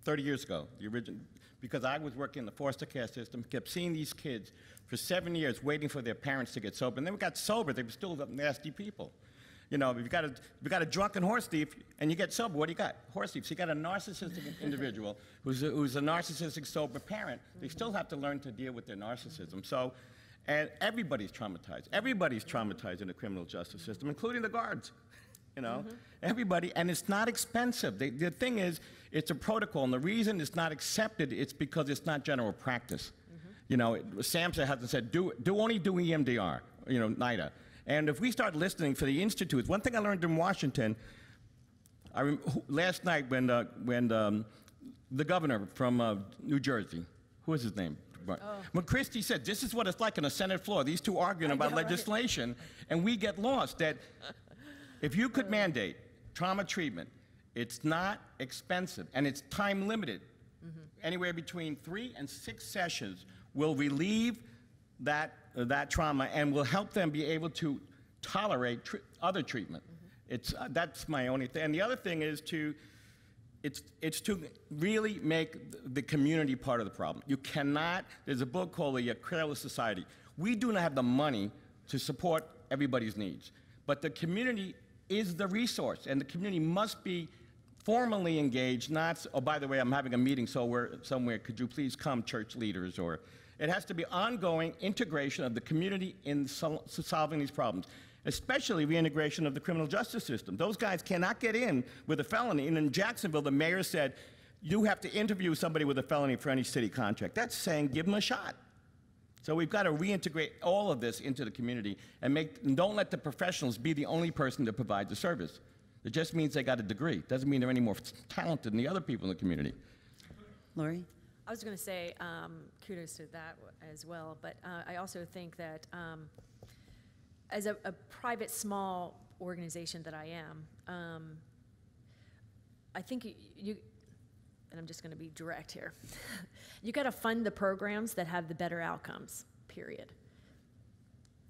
30 years ago. The original, because I was working in the foster care system, kept seeing these kids for 7 years waiting for their parents to get sober. And then we got sober, they were still nasty people. You know, if you got a drunken horse thief and you get sober, what do you got? Horse thieves. You got a narcissistic individual who's a narcissistic sober parent. They still have to learn to deal with their narcissism. So, and everybody's traumatized. Everybody's traumatized in the criminal justice system, including the guards. you know? Everybody, and it's not expensive. The thing is, it's a protocol, and the reason it's not accepted, it's because it's not general practice. You know, SAMHSA hasn't said, only do EMDR, you know, NIDA. And if we start listening for the institutes, one thing I learned in Washington, last night when the governor from New Jersey, who is his name? When Christie said, this is what it's like on the Senate floor, these two arguing about legislation, and we get lost, that if you could mandate trauma treatment, it's not expensive, and it's time limited. Anywhere between 3 and 6 sessions will relieve that trauma and will help them be able to tolerate other treatment. That's my only thing. And the other thing is it's to really make the community part of the problem. You cannot, there's a book called The Careless Society. We do not have the money to support everybody's needs, but the community is the resource, and the community must be formally engaged, not, oh, by the way, I'm having a meeting somewhere, could you please come, church leaders, or it has to be ongoing integration of the community in solving these problems, especially reintegration of the criminal justice system. Those guys cannot get in with a felony. And in Jacksonville, the mayor said, you have to interview somebody with a felony for any city contract. That's saying give them a shot. So we've got to reintegrate all of this into the community and don't let the professionals be the only person to provide the service. It just means they got a degree. Doesn't mean they're any more talented than the other people in the community. Lori? I was going to say kudos to that as well, but I also think that as a private, small organization that I am, I think you, and I'm just going to be direct here, you got to fund the programs that have the better outcomes, period.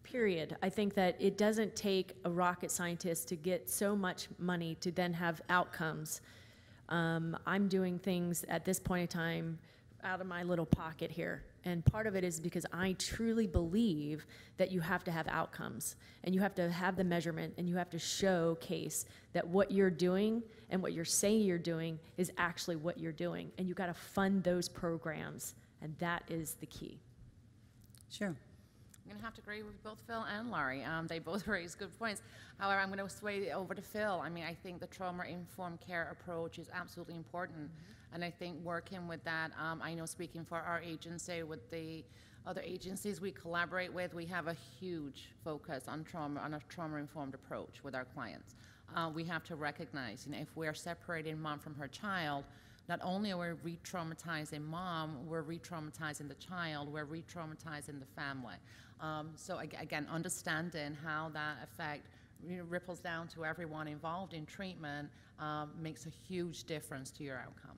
Period. I think that it doesn't take a rocket scientist to get so much money to then have outcomes. I'm doing things at this point in time out of my little pocket here. And part of it is because I truly believe that you have to have outcomes, and you have to have the measurement, and you have to showcase that what you're doing and what you're saying you're doing is actually what you're doing. And you got to fund those programs, and that is the key. Sure. I'm going to have to agree with both Phil and Laurie. They both raised good points. However, I'm going to sway it over to Phil. I mean, I think the trauma-informed care approach is absolutely important. And I think working with that, I know speaking for our agency, with the other agencies we collaborate with, we have a huge focus on trauma, on a trauma-informed approach with our clients. We have to recognize, you know, if we're separating mom from her child, not only are we re-traumatizing mom, we're re-traumatizing the child, we're re-traumatizing the family. So again, understanding how that effect ripples down to everyone involved in treatment makes a huge difference to your outcome.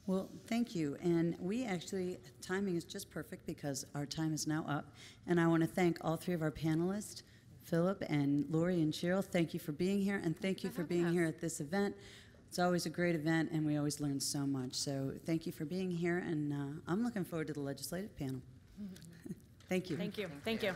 Well, thank you. And we actually, timing is just perfect because our time is now up. And I want to thank all three of our panelists, Philip and Lori and Cheryl. Thank you for being here, and thank you for being here at this event. It's always a great event, and we always learn so much. So thank you for being here, and I'm looking forward to the legislative panel. Thank you. Thank you. Thank you.